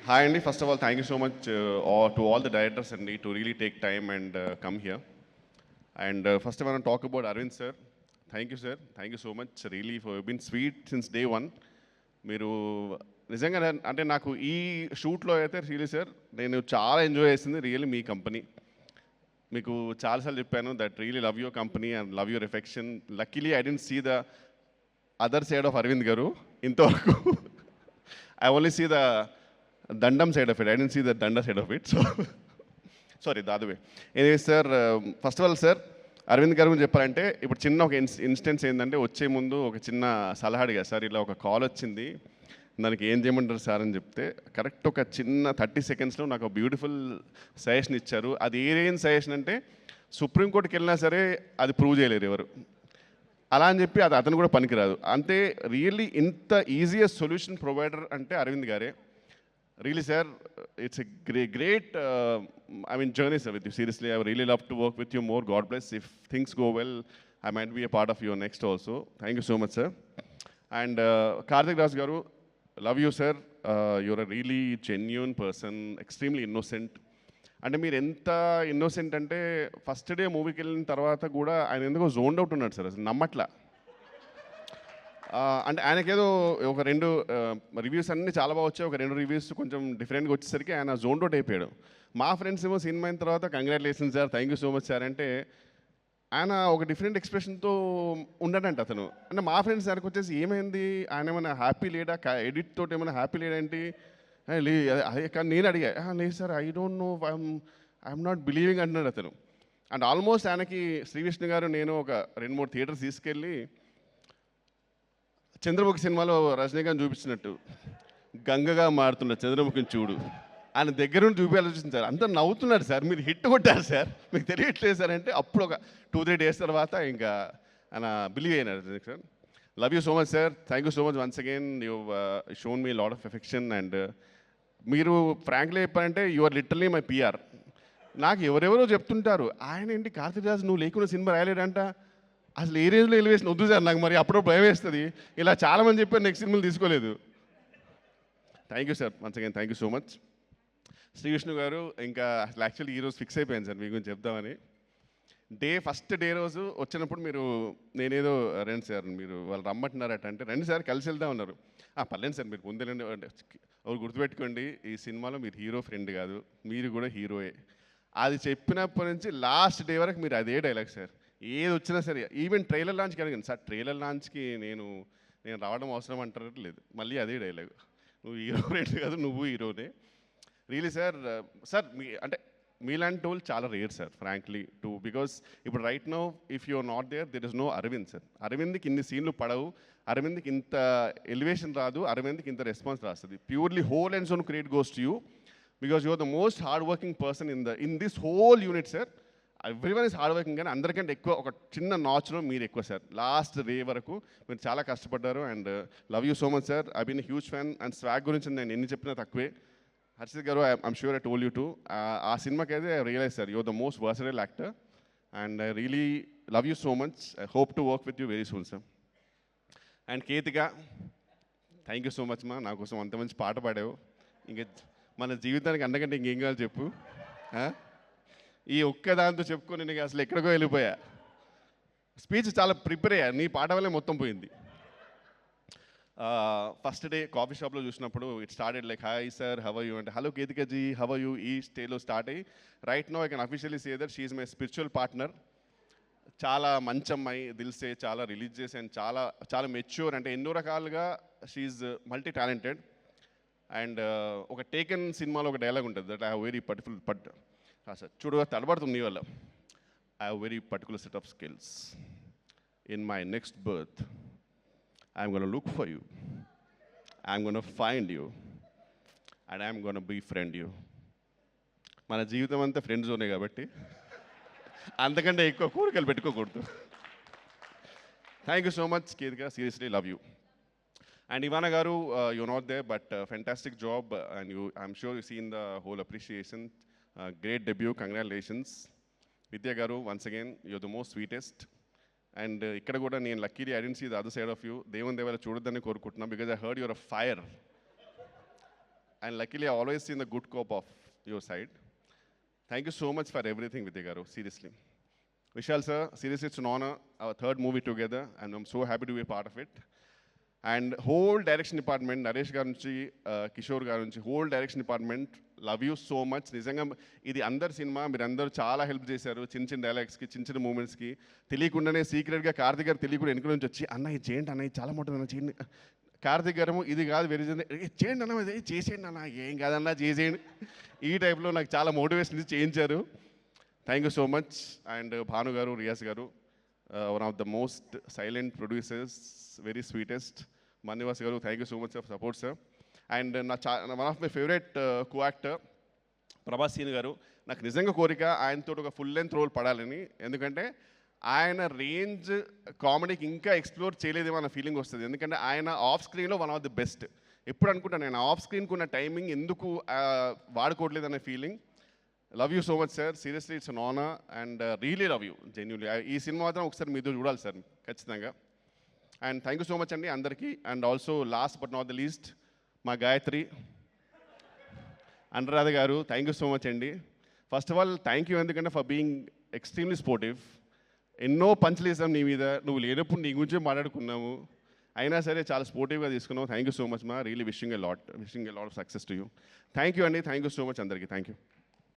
Hi, Andy. First of all, thank you so much to all the directors, Andy, to really take time and come here. And first, I want to talk about Arvind, sir. Thank you, sir. Thank you so much, really, for been sweet since day one. మీరు నిజంగా అంటే నాకు ఈ షూట్లో అయితే really sir నేను చాలా enjoy చేసింది really మీ company. మీకు చాలాసార్లు చెప్పాను that really love your company and love your affection. Luckily I didn't see the other side of Aravind garu ఇంతవరకు. ఐ ఓన్లీ సీ ద దండం side of it. I didn't see the దండ side of it. So sorry that way. Anyway sir, first of all sir Aravind గారి గురించి చెప్పాలంటే ఇప్పుడు చిన్న ఒక instance ఏంటంటే వచ్చే ముందు ఒక చిన్న సలహా అడిగా సార్, ఇలా ఒక కాల్ వచ్చింది, దానికి ఏం చేయమంటారు సార్ అని చెప్తే కరెక్ట్ ఒక చిన్న 30 సెకండ్స్లో నాకు బ్యూటిఫుల్ సజెషన్ ఇచ్చారు. అది ఏం సజెషన్ అంటే సుప్రీంకోర్టుకి వెళ్ళినా సరే అది ప్రూవ్ చేయలేరు ఎవరు, అలా అని చెప్పి అది అతను కూడా పనికిరాదు. అంతే రియల్లీ ఇంత ఈజియెస్ట్ సొల్యూషన్ ప్రొవైడర్ అంటే అరవింద్ గారే. Really, sir, it's a great journey, sir, with you. Seriously, I would really love to work with you more. God bless. If things go well, I might be a part of your next also. Thank you so much, sir. And Karthik Raj Garu, love you, sir. You're a really genuine person, extremely innocent. అంటే మీరు ఎంత innocent అంటే first day మూవీకి వెళ్ళిన తర్వాత కూడా ఆయన ఎందుకో జోన్డ్ అవుట్ ఉన్నాడు సార్, అసలు నమ్మట్లా. అంటే ఆయనకేదో ఒక 2 రివ్యూస్ అన్నీ చాలా బాగా వచ్చాయి, ఒక 2 రివ్యూస్ కొంచెం డిఫరెంట్గా వచ్చేసరికి ఆయన జోన్ అవుట్ అయిపోయాడు. మా ఫ్రెండ్స్ ఏమో సినిమా అయిన తర్వాత congratulations sir, thank you so much sir అంటే ఆయన ఒక డిఫరెంట్ ఎక్స్ప్రెషన్తో ఉండడంట అతను. అంటే మా ఫ్రెండ్స్ దగ్గరకు వచ్చేసి ఏమైంది, ఆయన ఏమైనా హ్యాపీ లేడా, ఎడిట్ తోటి ఏమైనా హ్యాపీ లేడేంటి అదే. కానీ నేను అడిగా, లేదు sir, I don't know, I'm not believing అంటున్నాడు అతను. అండ్ ఆల్మోస్ట్ ఆయనకి శ్రీవిష్ణు గారు నేను ఒక 2-3 థియేటర్స్ తీసుకెళ్ళి చంద్రముఖి సినిమాలో రజనీకాంత్ చూపించినట్టు గంగగా మారుతున్న చంద్రముఖిని చూడు ఆయన దగ్గర నుండి చూపించాల్సి సార్. అంతా నవ్వుతున్నాడు సార్, మీరు హిట్ కొట్టారు సార్, మీకు తెలియట్లేదు సార్ అంటే అప్పుడు ఒక 2-3 డేస్ తర్వాత ఇంకా ఆయన బిలీవ్ అయినారు sir. Love you so much sir, thank you so much once again. You shown me lot of affection. And మీరు ఫ్రాంక్లీ చెప్పారంటే you are literally my PR. నాకు ఎవరెవరో చెప్తుంటారు, ఆయన ఏంటి కార్తీక్ రాజ్ నువ్వు లేకుండా సినిమా రాయలేడంట, అసలు ఏ రేంజ్లో ఎలివేషన్ వద్దు సార్, నాకు మరి అప్పుడు భయం వేస్తుంది. ఇలా చాలామంది చెప్పారు, నెక్స్ట్ సినిమాలు తీసుకోలేదు. Thank you sir once again, thank you so much. Srivishnu గారు ఇంకా అసలు యాక్చువల్లీ ఈరోజు ఫిక్స్ అయిపోయాను సార్ మీ గురించి చెప్దామని. ఫస్ట్ డే రోజు వచ్చినప్పుడు మీరు నేనేదో రండి సార్, మీరు వాళ్ళు రమ్మంటున్నారట అంటే రండి సార్ కలిసి వెళ్దాం అన్నారు. పర్లేదు సార్, మీరు ముందే అంటే ఎవరు గుర్తుపెట్టుకోండి, ఈ సినిమాలో మీరు హీరో ఫ్రెండ్ కాదు, మీరు కూడా హీరోయే. అది చెప్పినప్పటి నుంచి లాస్ట్ డే వరకు మీరు అదే డైలాగ్ సార్, ఏది వచ్చినా సరే. ఈవెన్ ట్రైలర్ లాంచ్కి అడిగాను సార్, ట్రైలర్ లాంచ్కి నేను రావడం అవసరం అంటారు, లేదు మళ్ళీ అదే డైలాగ్, నువ్వు హీరో ఫ్రెండ్ కాదు, నువ్వు హీరోనే. రియలీ సార్, సార్ మీ అంటే మీలాంటి వాళ్ళు చాలా rare sir frankly too, because ఇప్పుడు right now if you are not there is no Aravind sir. అరవింద్కి ఇన్ని సీన్లు పడవు, అరవింద్కి ఇంత ఎలివేషన్ రాదు, అరవింద్కి ఇంత రెస్పాన్స్ రాస్తుంది. Purely whole and sole credit goes to you, because you are the most hard working person in this whole unit sir. Everyone is hard working, కానీ అందరికంటే ఎక్కువ ఒక చిన్న నాచ్లో మీరు ఎక్కువ సార్. లాస్ట్ డే వరకు మీరు చాలా కష్టపడ్డారు. And love you so much sir, I been huge fan. And swag గురించి నేను ఎన్ని చెప్పినా తక్కువే. హర్షిత్ గారు, I'm sure I told you too, ఆ సినిమాకి అయితే I realise sir you're the most versatile actor. And I really love you so much. I hope to work with you very soon sir. And Ketika, thank you so much మా, నా కోసం అంత మంచి పాట పాడావు. ఇంకా మన జీవితానికి అంతకంటే ఇంకేం కావాలి చెప్పు. ఈ ఒక్క దాంతో చెప్పుకొని నేను అసలు ఎక్కడికో వెళ్ళిపోయా. స్పీచ్ చాలా ప్రిపేర్ అయ్యా, నీ పాట వల్లే మొత్తం పోయింది. ఫస్ట్ డే కాఫీ షాప్లో చూసినప్పుడు it started like hi sir how are you అంటే hello Ketika ji how are you, ఈ స్టేలో స్టార్ట్ అయ్యి right now I can officially say that she is my spiritual partner. చాలా మంచి అమ్మాయి, దిల్సే, చాలా రిలీజియస్ అండ్ చాలా చాలా మెచ్యూర్. అంటే ఎన్నో రకాలుగా షీఈ్ మల్టీ టాలెంటెడ్. అండ్ ఒక టేకెన్ సినిమాలో ఒక డైలాగ్ ఉంటుంది that I have very sir చూడు తడబడుతుంది నీ వల్ల. I have very particular set of skills. In my next birth I'm going to look for you, I'm going to find you, and I'm going to befriend you. మన జీవితం అంతా friend జోనే కాబట్టి అంతకంటే ఎక్కువ కోరికలు పెట్టుకోకూడదు. Thank you so much Ketika, seriously love you. And Ivana garu, you not they but fantastic job and I'm sure you seen the whole appreciation. Great debut, congratulations. Vidya garu, once again you're the most sweetest. And ఇక్కడ కూడా నేను luckily I didn't see the other side of you. దేవుని దేవాల చూడొద్దని కోరుకుంటున్నాను, because I heard your uh fire. And luckily I always seen the good cope of your side. Thank you so much for everything Vidya garu, seriously. Vishal sir, seriously it's an honour, our third movie together and I'm so happy to be part of it. And whole direction department, Naresh గారి నుంచి కిషోర్ గారి నుంచి whole direction department, love you so much. నిజంగా ఇది అందరి cinema, మీరు అందరూ చాలా హెల్ప్ చేశారు. చిన్న చిన్న డైలాగ్స్కి, చిన్న చిన్న మూమెంట్స్కి తెలియకుండానే సీక్రెట్గా కార్తిక్ గారు తెలియకుండా వెనుక నుంచి వచ్చి అన్న ఇది చేయండి అన్న, ఇది చాలా బాగుంటుంది చేయండి. కార్తిక్ గారు ఇది కాదు వెరీ చేయండి అన్న, ఇది చేసేయండి అన్న, ఏం కాదన్నా చేసేయండి, ఈ టైప్లో నాకు చాలా మోటివేషన్ ఇచ్చి చేయించారు. Thank you so much. And Bhanu garu, Riaz garu, one of the most silent producers, very sweetest. Mannivas garu, thank you so much for support sir. And one of my favourite co actor Prabhas Seenu garu. నాకు నిజంగా కోరిక ఆయనతో ఒక ఫుల్ లెంత్ రోల్ పడాలని, ఎందుకంటే ఆయన రేంజ్ కామెడీకి ఇంకా explore చేయలేదేమో అన్న ఫీలింగ్ వస్తుంది. ఎందుకంటే ఆయన ఆఫ్ స్క్రీన్లో వన్ ఆఫ్ ది బెస్ట్. ఎప్పుడు అనుకుంటాను నేను ఆఫ్ స్క్రీన్కి ఉన్న టైమింగ్ ఎందుకు వాడుకోవట్లేదు అనే feeling. Love you so much sir, seriously it's an honour and really love you genuinely. ఈ సినిమా మాత్రం ఒకసారి మీతో చూడాలి సార్ ఖచ్చితంగా. And thank you so much అండి అందరికీ. And also last but not the least మా గాయత్రి, అనురాధ గారు, థ్యాంక్ యూ సో మచ్ అండి. First of all thank you ఎందుకంటే ఫర్ బీయింగ్ ఎక్స్ట్రీమ్లీ స్పోర్టివ్. ఎన్నో పంచులు వేసాం నీ మీద, నువ్వు లేనప్పుడు నీ గురించే మాట్లాడుకున్నాము, అయినా సరే చాలా స్పోర్టివ్గా తీసుకున్నావు. థ్యాంక్ యూ సో మచ్ మా, really wishing a lot of success to you. Thank you అండి, థ్యాంక్ యూ సో మచ్ అందరికీ, థ్యాంక్ యూ.